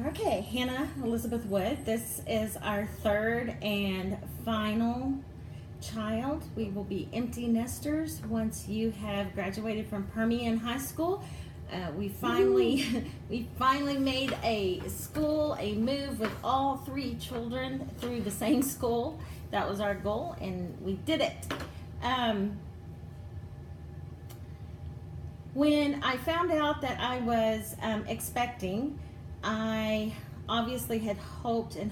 Okay, Hannah Elizabeth Wood. This is our third and final child. We will be empty nesters once you have graduated from Permian High School. We finally we finally made a move with all three children through the same school. That was our goal, and we did it. When I found out that I was expecting, I obviously had hoped and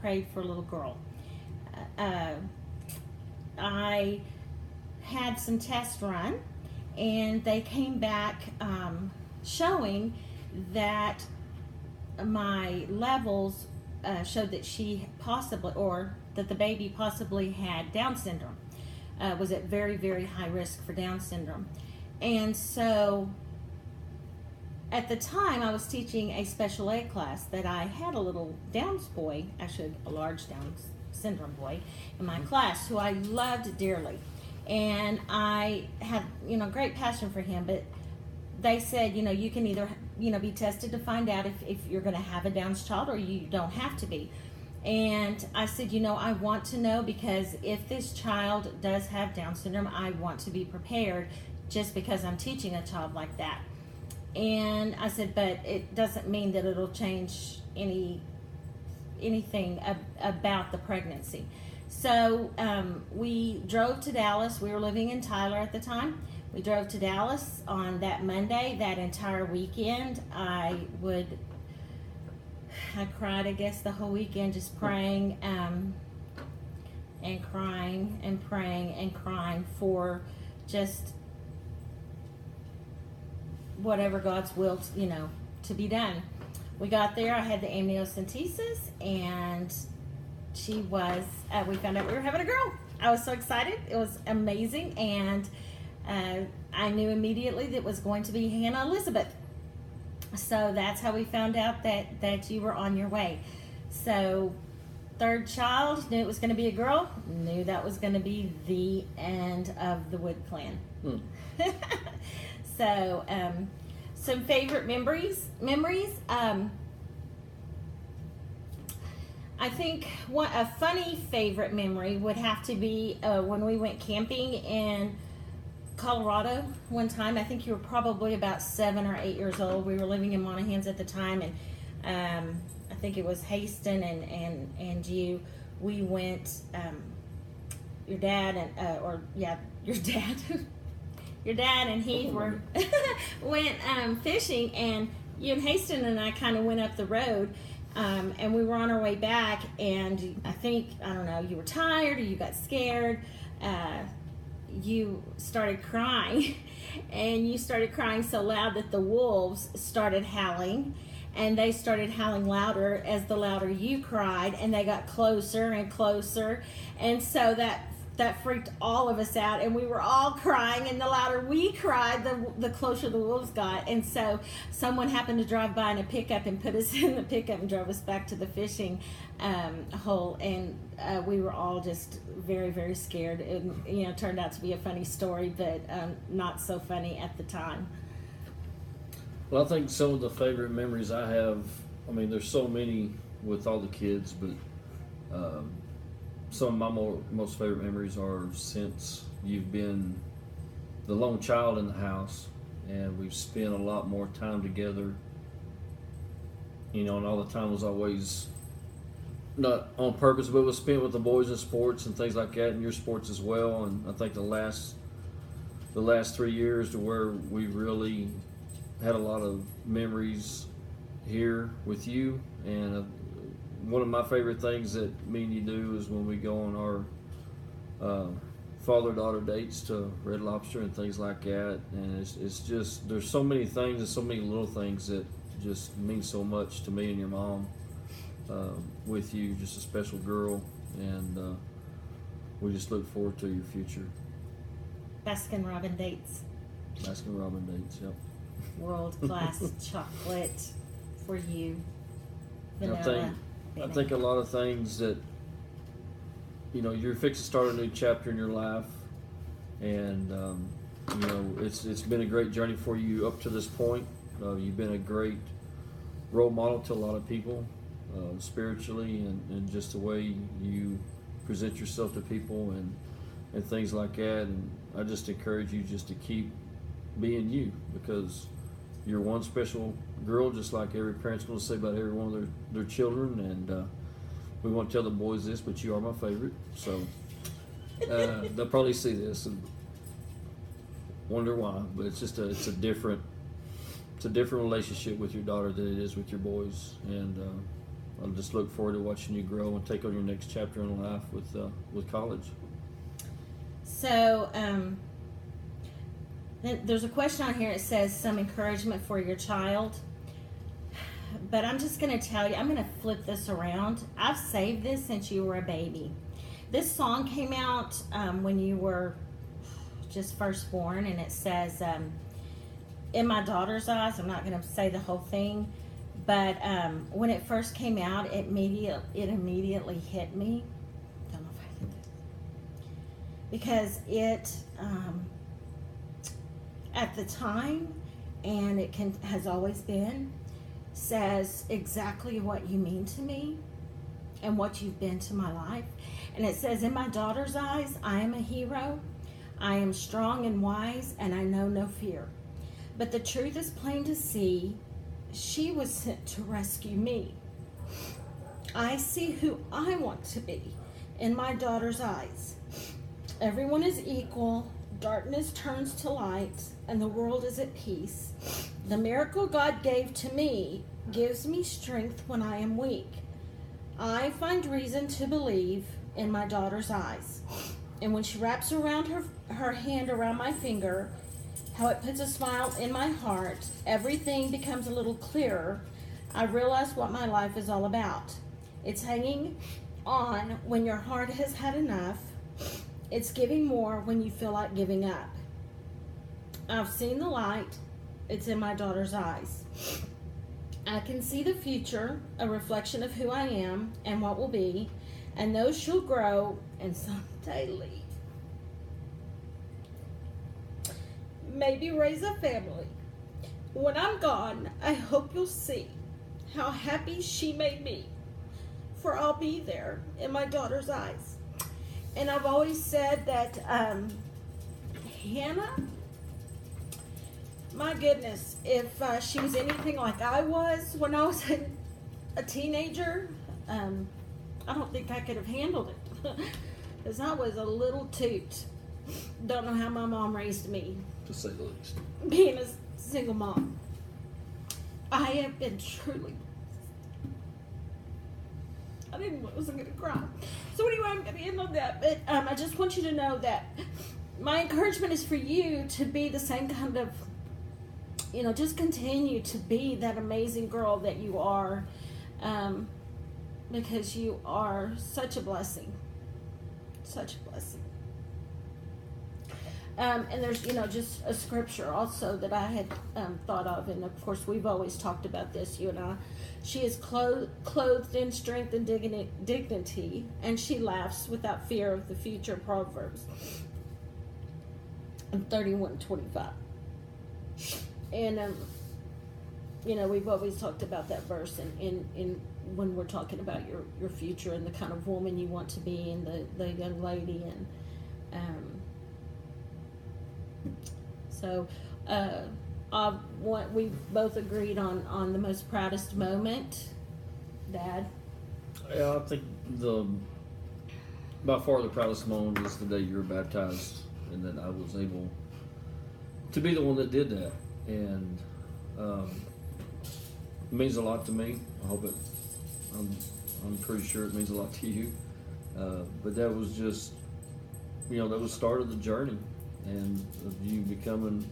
prayed for a little girl. Uh, I had some tests run, and they came back showing that my levels showed that she possibly, or that the baby possibly had Down syndrome, was at very, very high risk for Down syndrome. And so at the time, I was teaching a special ed class that I had a little Downs boy, actually a large Downs syndrome boy in my class who I loved dearly. And I had, great passion for him, but they said, you can either, be tested to find out if you're going to have a Downs child, or you don't have to be. And I said, I want to know, because if this child does have Down syndrome, I want to be prepared, just because I'm teaching a child like that. And I said, but it doesn't mean that it'll change anything about the pregnancy. So we drove to Dallas. We were living in Tyler at the time. We drove to Dallas on that Monday. That entire weekend, I cried, I guess, the whole weekend, just praying and crying and praying and crying for just whatever God's will, to be done. We got there. I had the amniocentesis, and she was. We found out we were having a girl. I was so excited. It was amazing, and I knew immediately that it was going to be Hannah Elizabeth. So that's how we found out that you were on your way. So third child, knew it was going to be a girl. Knew that was going to be the end of the Wood clan. So, some favorite memories. I think a funny favorite memory would have to be when we went camping in Colorado one time. I think you were probably about 7 or 8 years old. We were living in Monahans at the time, and I think it was Haston and you. We went. Your dad your dad. Your dad and Heath went fishing, and you and Haston and I kind of went up the road, and we were on our way back, and I don't know, you were tired or you got scared. You started crying, and you started crying so loud that the wolves started howling, and they started howling louder as the louder you cried, and they got closer and closer, and so that freaked all of us out, and we were all crying, and the louder we cried, the closer the wolves got. And so someone happened to drive by in a pickup and put us in the pickup and drove us back to the fishing hole, and we were all just very, very scared. It turned out to be a funny story, but not so funny at the time. Well, I think some of the favorite memories I have, there's so many with all the kids, but some of my most favorite memories are since you've been the lone child in the house, and we've spent a lot more time together. And all the time was always not on purpose, but it was spent with the boys in sports and things like that, and your sports as well. And I think the last 3 years to where we really had a lot of memories here with you. And one of my favorite things that me and you do is when we go on our father-daughter dates to Red Lobster and things like that. And it's just, there's so many things and so many little things that just mean so much to me and your mom with you. Just a special girl, and we just look forward to your future. Baskin Robin dates. Baskin Robin dates, yep. World-class chocolate for you. Vanilla. I think a lot of things that, you're fixing to start a new chapter in your life, and it's been a great journey for you up to this point. You've been a great role model to a lot of people, spiritually, and just the way you present yourself to people and things like that. And I just encourage you just to keep being you, because you're one special girl, just like every parent's going to say about every one of their children. And we won't tell the boys this, but you are my favorite. So they'll probably see this and wonder why. But it's just it's a different relationship with your daughter than it is with your boys. And I'll just look forward to watching you grow and take on your next chapter in life with college. So, there's a question on here. It says some encouragement for your child. But I'm just going to tell you, I'm going to flip this around. I've saved this since you were a baby. This song came out when you were just first born, and it says, in my daughter's eyes, I'm not going to say the whole thing, but when it first came out, it immediately hit me. Don't know if I can do this. Because it, at the time, and it has always been, says exactly what you mean to me and what you've been to my life. And it says, in my daughter's eyes, I am a hero. I am strong and wise, and I know no fear. But the truth is plain to see. She was sent to rescue me. I see who I want to be in my daughter's eyes. Everyone is equal. Darkness turns to light, and the world is at peace. The miracle God gave to me gives me strength when I am weak. I find reason to believe in my daughter's eyes. And when she wraps around her hand around my finger, how it puts a smile in my heart, everything becomes a little clearer. I realize what my life is all about. It's hanging on when your heart has had enough. It's giving more when you feel like giving up. I've seen the light. It's in my daughter's eyes. I can see the future, a reflection of who I am and what will be, and those she'll grow and someday leave. Maybe raise a family. When I'm gone, I hope you'll see how happy she made me, for I'll be there in my daughter's eyes. And I've always said that Hannah, my goodness, if she was anything like I was when I was a teenager, I don't think I could have handled it, because I was a little toot. Don't know how my mom raised me, To say the least. being a single mom. I have been truly, I wasn't going to cry. So anyway, I'm going to end on that. But I just want you to know that my encouragement is for you to be the same kind of, just continue to be that amazing girl that you are, because you are such a blessing. Such a blessing. And there's, just a scripture also that I had thought of, and of course we've always talked about this, you and I. She is clothed in strength and dignity, and she laughs without fear of the future. Proverbs 31:25. And we've always talked about that verse, in when we're talking about your future and the kind of woman you want to be, and the young lady, and so we both agreed on the most proudest moment, Dad. Yeah, I think by far the proudest moment is the day you were baptized, and that I was able to be the one that did that. And it means a lot to me. I hope I'm pretty sure it means a lot to you. But that was just, that was the start of the journey, and of you becoming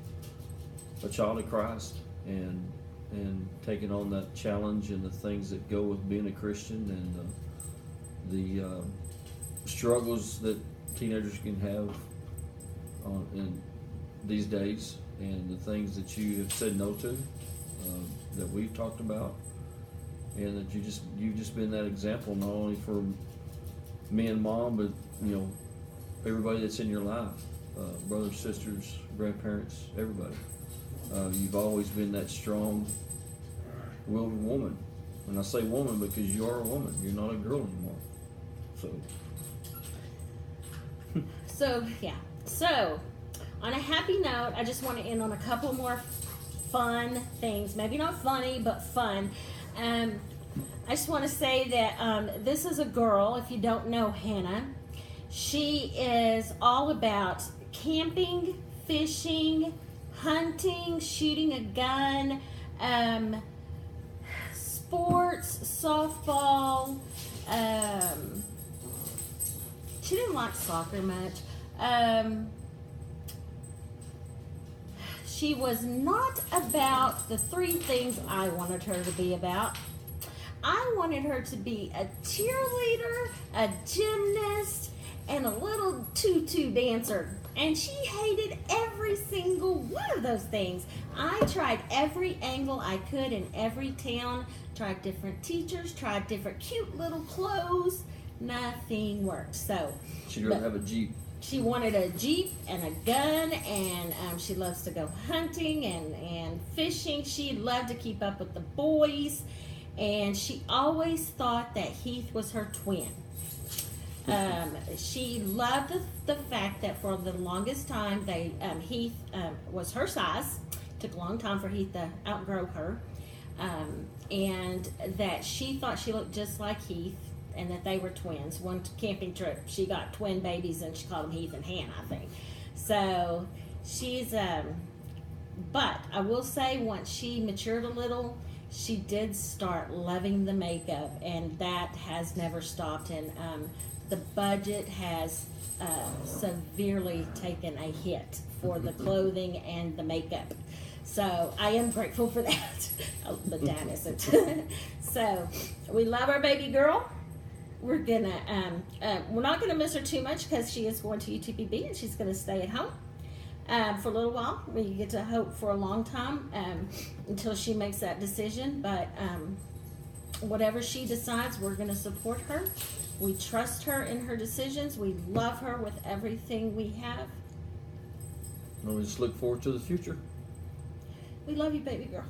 a child of Christ, and taking on that challenge and the things that go with being a Christian, and the struggles that teenagers can have in these days, and the things that you have said no to, that we've talked about, and that you've just been that example, not only for me and Mom, but everybody that's in your life, brothers, sisters, grandparents, everybody. You've always been that strong Well, woman. And I say woman because you are a woman. You're not a girl anymore. So, yeah. So, on a happy note, I just want to end on a couple more fun things. Maybe not funny, but fun. I just want to say that this is a girl, if you don't know Hannah. She is all about camping, fishing, hunting, shooting a gun, sports, softball. She didn't like soccer much. She was not about the three things I wanted her to be about. I wanted her to be a cheerleader, a gymnast, and a little tutu dancer. And she hated every single one of those things. I tried every angle I could in every town, tried different teachers, tried different cute little clothes. Nothing worked. So She'd rather have a Jeep. she wanted a Jeep and a gun, and she loves to go hunting and fishing. She loved to keep up with the boys, and she always thought that Heath was her twin. She loved the fact that for the longest time Heath was her size. Took a long time for Heath to outgrow her, and that she thought she looked just like Heath, and that they were twins. One camping trip, she got twin babies, and she called them Heath and Hannah, I think. So she's, but I will say, once she matured a little, she did start loving the makeup, and that has never stopped. And the budget has severely taken a hit for the clothing and the makeup. So I am grateful for that. Oh, the dad isn't. So we love our baby girl. We're gonna we're not gonna miss her too much because she is going to UTPB and she's gonna stay at home for a little while. We get to hope for a long time until she makes that decision. But whatever she decides, we're gonna support her. We trust her in her decisions. We love her with everything we have. And we just look forward to the future. We love you, baby girl.